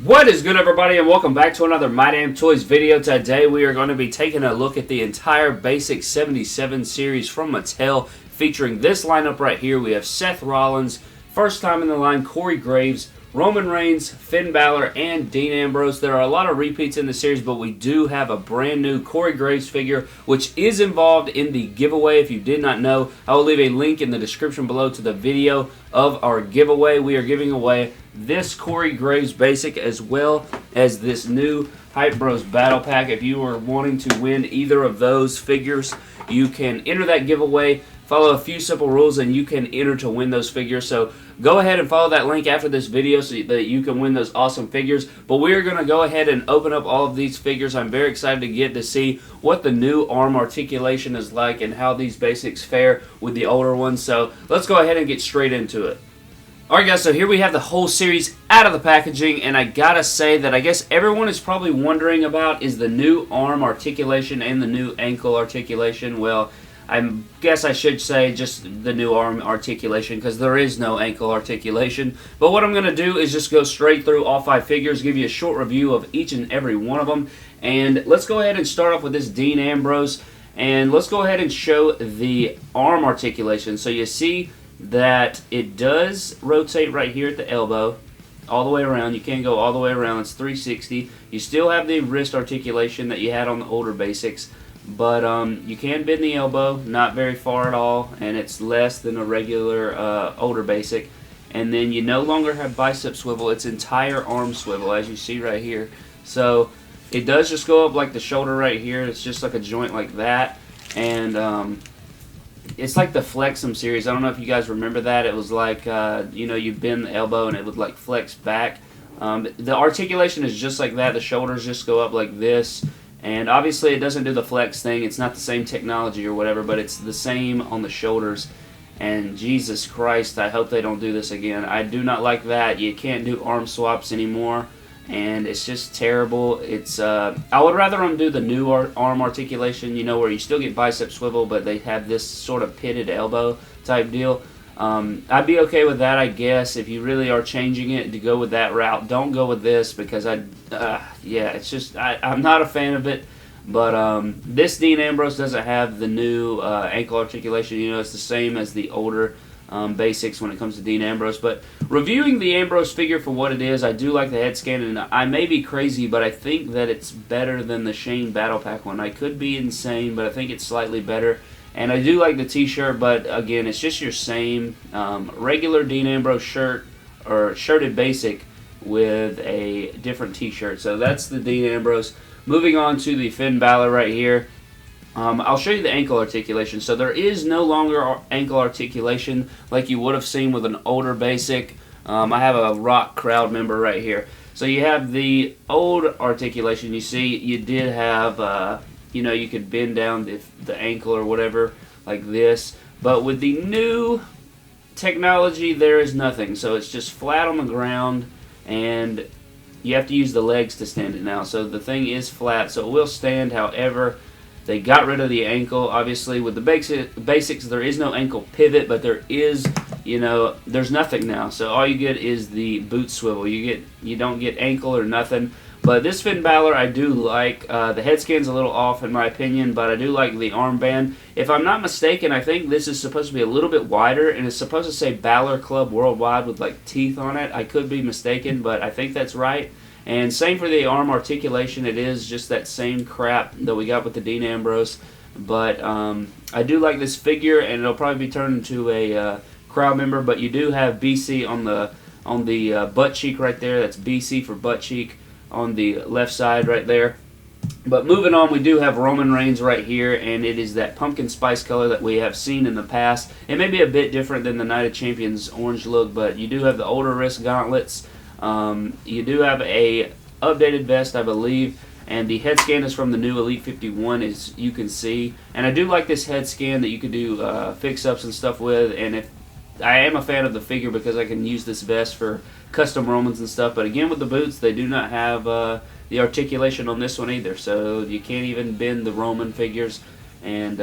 What is good, everybody, and welcome back to another My Damn Toys video. Today we are going to be taking a look at the entire Basic 77 series from Mattel, featuring this lineup right here. We have Seth Rollins, first time in the line, Corey Graves, Roman Reigns, Finn Balor, and Dean Ambrose. There are a lot of repeats in the series, but we do have a brand new Corey Graves figure, which is involved in the giveaway. If you did not know, I will leave a link in the description below to the video of our giveaway. We are giving away this Corey Graves basic as well as this new Hype Bros Battle Pack. If you are wanting to win either of those figures, you can enter that giveaway. Follow a few simple rules and you can enter to win those figures. So go ahead and follow that link after this video so that you can win those awesome figures. But we're going to go ahead and open up all of these figures. I'm very excited to get to see what the new arm articulation is like and how these basics fare with the older ones. So let's go ahead and get straight into it. Alright guys, so here we have the whole series out of the packaging, and I gotta say that I guess everyone is probably wondering about is the new arm articulation and the new ankle articulation. Well, I guess I should say just the new arm articulation because there is no ankle articulation. But what I'm going to do is just go straight through all 5 figures, give you a short review of each and every one of them. And let's go ahead and start off with this Dean Ambrose. And let's go ahead and show the arm articulation. So you see that it does rotate right here at the elbow all the way around. You can't go all the way around. It's 360. You still have the wrist articulation that you had on the older basics. But you can bend the elbow, not very far at all, and it's less than a regular older basic. And then you no longer have bicep swivel, it's entire arm swivel, as you see right here. So it does just go up like the shoulder right here. It's just like a joint like that. And it's like the Flexum series. I don't know if you guys remember that. It was like, you bend the elbow and it would like flex back. The articulation is just like that. The shoulders just go up like this. And obviously it doesn't do the flex thing. It's not the same technology or whatever, but it's the same on the shoulders. And Jesus Christ, I hope they don't do this again. I do not like that. You can't do arm swaps anymore, and it's just terrible. It's I would rather them do the new arm articulation, where you still get bicep swivel, but they have this sort of pitted elbow type deal. I'd be okay with that, I guess. If you really are changing it to go with that route, don't go with this because it's just I'm not a fan of it. But this Dean Ambrose doesn't have the new ankle articulation. It's the same as the older basics when it comes to Dean Ambrose. But reviewing the Ambrose figure for what it is, I do like the head scan, and I may be crazy, but I think that it's better than the Shane Battle Pack one. I could be insane, but I think it's slightly better. And I do like the t-shirt, but again, it's just your same regular Dean Ambrose shirt or shirted basic with a different t-shirt. So that's the Dean Ambrose. Moving on to the Finn Balor right here. I'll show you the ankle articulation. So there is no longer ankle articulation like you would have seen with an older basic. I have a Rock crowd member right here. So you have the old articulation. You see, you did have... you could bend down the ankle or whatever like this. But with the new technology, there is nothing. So it's just flat on the ground, and you have to use the legs to stand it now. So the thing is flat, so it will stand. However, they got rid of the ankle. Obviously, with the basics, there is no ankle pivot, but there is, there's nothing now. So all you get is the boot swivel. You don't get ankle or nothing. But this Finn Balor, I do like. The head scan's a little off in my opinion, but I do like the armband. If I'm not mistaken, I think this is supposed to be a little bit wider, and it's supposed to say Balor Club Worldwide with like teeth on it. I could be mistaken, but I think that's right. And same for the arm articulation. It is just that same crap that we got with the Dean Ambrose. But I do like this figure, and it'll probably be turned into a crowd member. But you do have BC on the butt cheek right there. That's BC for butt cheek on the left side right there. But moving on, we do have Roman Reigns right here, and it is that pumpkin spice color that we have seen in the past. It may be a bit different than the Night of Champions orange look, but you do have the older wrist gauntlets. You do have a updated vest, I believe, and the head scan is from the new Elite 51, as you can see. And I do like this head scan that you could do fix-ups and stuff with, and if I am a fan of the figure because I can use this vest for custom Romans and stuff. But again, with the boots, they do not have the articulation on this one either. So you can't even bend the Roman figures. And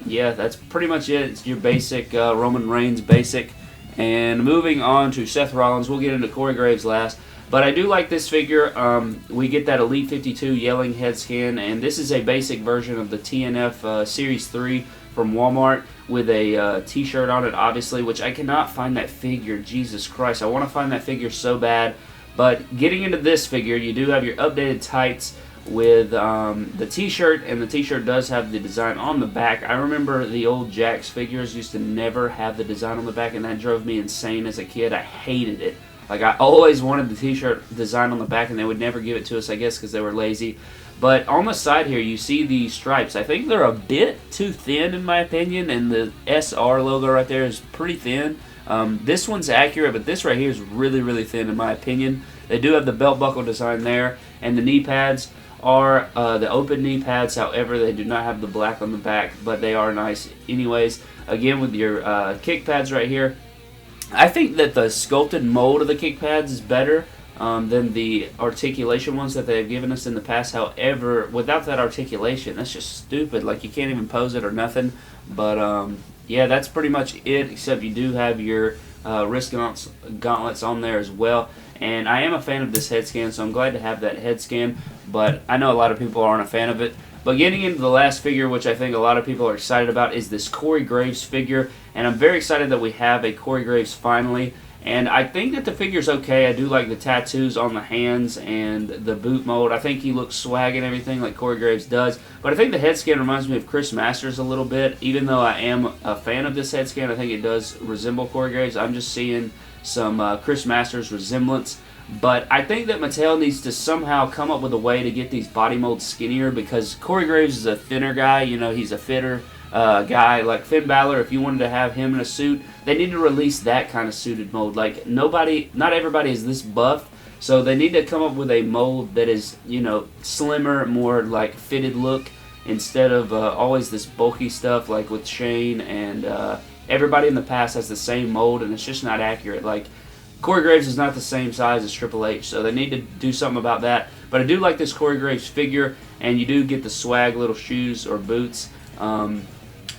yeah, that's pretty much it. It's your basic Roman Reigns basic. And moving on to Seth Rollins, we'll get into Corey Graves last. But I do like this figure. We get that Elite 52 yelling head scan, and this is a basic version of the TNF Series 3 from Walmart with a t-shirt on it, obviously, which I cannot find that figure. Jesus Christ, I want to find that figure so bad. But getting into this figure, you do have your updated tights with the t-shirt, and the t-shirt does have the design on the back. I remember the old Jakks figures used to never have the design on the back, and that drove me insane as a kid. I hated it. Like, I always wanted the t-shirt design on the back, and they would never give it to us, I guess, because they were lazy. But on the side here, you see the stripes. I think they're a bit too thin, in my opinion, and the SR logo right there is pretty thin. This one's accurate, but this right here is really, really thin, in my opinion. They do have the belt buckle design there, and the knee pads are the open knee pads. However, they do not have the black on the back, but they are nice anyways. Again, with your kick pads right here, I think that the sculpted mold of the kick pads is better than the articulation ones that they've given us in the past. However, without that articulation, that's just stupid. Like, you can't even pose it or nothing. But yeah, that's pretty much it, except you do have your wrist gauntlets on there as well. And I am a fan of this head scan, so I'm glad to have that head scan. But I know a lot of people aren't a fan of it. But getting into the last figure, which I think a lot of people are excited about, is this Corey Graves figure. And I'm very excited that we have a Corey Graves finally. And I think that the figure's okay. I do like the tattoos on the hands and the boot mold. I think he looks swag and everything like Corey Graves does. But I think the head scan reminds me of Chris Masters a little bit. Even though I am a fan of this head scan, I think it does resemble Corey Graves. I'm just seeing some Chris Masters resemblance. But I think that Mattel needs to somehow come up with a way to get these body molds skinnier, because Corey Graves is a thinner guy. You know, he's a fitter guy. Like Finn Balor, if you wanted to have him in a suit, they need to release that kind of suited mold. Like, not everybody is this buff, so they need to come up with a mold that is, you know, slimmer, more like fitted look, instead of always this bulky stuff like with Shane, and everybody in the past has the same mold, and it's just not accurate. Like, Corey Graves is not the same size as Triple H, so they need to do something about that. But I do like this Corey Graves figure, and you do get the swag little shoes or boots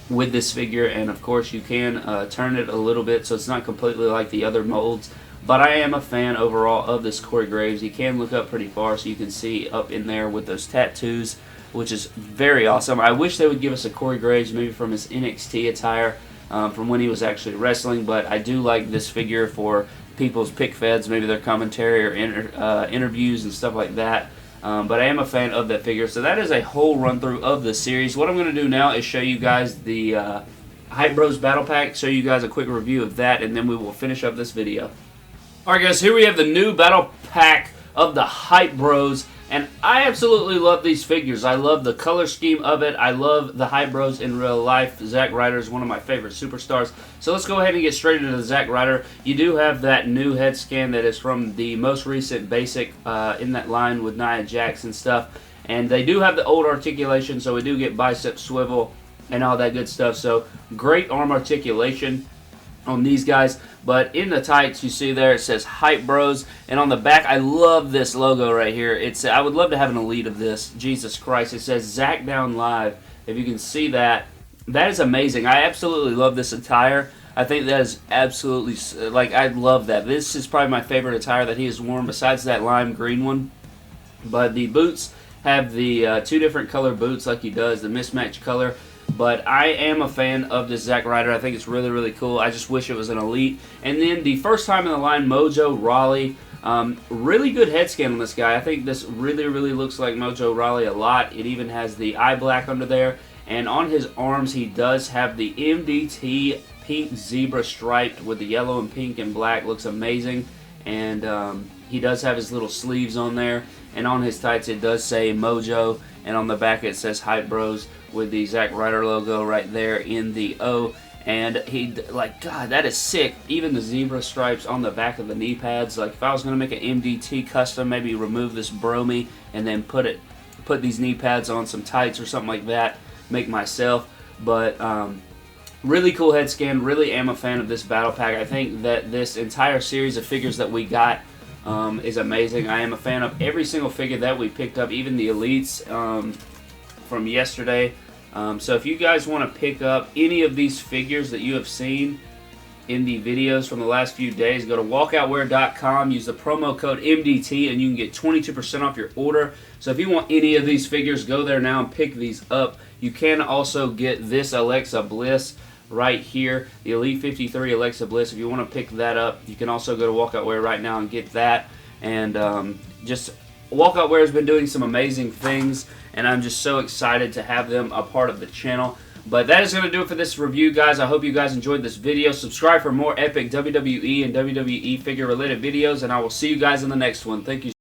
with this figure, and of course you can turn it a little bit so it's not completely like the other molds. But I am a fan overall of this Corey Graves. He can look up pretty far, so you can see up in there with those tattoos, which is very awesome. I wish they would give us a Corey Graves maybe from his NXT attire from when he was actually wrestling, but I do like this figure for people's pick feds, maybe their commentary or interviews and stuff like that. But I am a fan of that figure. So that is a whole run through of the series. What I'm going to do now is show you guys the Hype Bros Battle Pack, show you guys a quick review of that, and then we will finish up this video. Alright guys, here we have the new Battle Pack of the Hype Bros, and I absolutely love these figures. I love the color scheme of it. I love the Hype Bros in real life. Zack Ryder is one of my favorite superstars. So let's go ahead and get straight into the Zack Ryder. You do have that new head scan that is from the most recent basic in that line with Nia Jax and stuff. And they do have the old articulation, so we do get Bicep Swivel and all that good stuff. So great arm articulation on these guys. But in the tights, you see there, it says Hype Bros. And on the back, I love this logo right here. I would love to have an Elite of this. Jesus Christ. It says Zack Down Live. If you can see that, that is amazing. I absolutely love this attire. I think that is absolutely, like, I love that. This is probably my favorite attire that he has worn besides that lime green one. But the boots have the two different color boots like he does, the mismatched color. But I am a fan of this Zack Ryder. I think it's really, really cool. I just wish it was an Elite. And then the first time in the line, Mojo Rawley. Really good head scan on this guy. I think this really, really looks like Mojo Rawley a lot. It even has the eye black under there. And on his arms, he does have the MDT pink zebra striped with the yellow and pink and black. Looks amazing. And he does have his little sleeves on there. And on his tights, it does say Mojo. And on the back, it says Hype Bros with the Zack Ryder logo right there in the O. And he, like, God, that is sick. Even the zebra stripes on the back of the knee pads. Like, if I was going to make an MDT custom, maybe remove this Bromy and then put these knee pads on some tights or something like that. Make myself. But really cool head scan. Really am a fan of this battle pack. I think that this entire series of figures that we got is amazing. I am a fan of every single figure that we picked up, even the Elites from yesterday. So if you guys want to pick up any of these figures that you have seen, in the videos from the last few days. Go to walkoutwear.com, use the promo code MDT, and you can get 22% off your order. So if you want any of these figures, go there now and pick these up. You can also get this Alexa Bliss right here, the Elite 53 Alexa Bliss. If you want to pick that up, you can also go to Walkout Wear right now and get that. And just Walkout Wear has been doing some amazing things, and I'm just so excited to have them a part of the channel. But that is going to do it for this review, guys. I hope you guys enjoyed this video. Subscribe for more epic WWE and WWE figure-related videos, and I will see you guys in the next one. Thank you.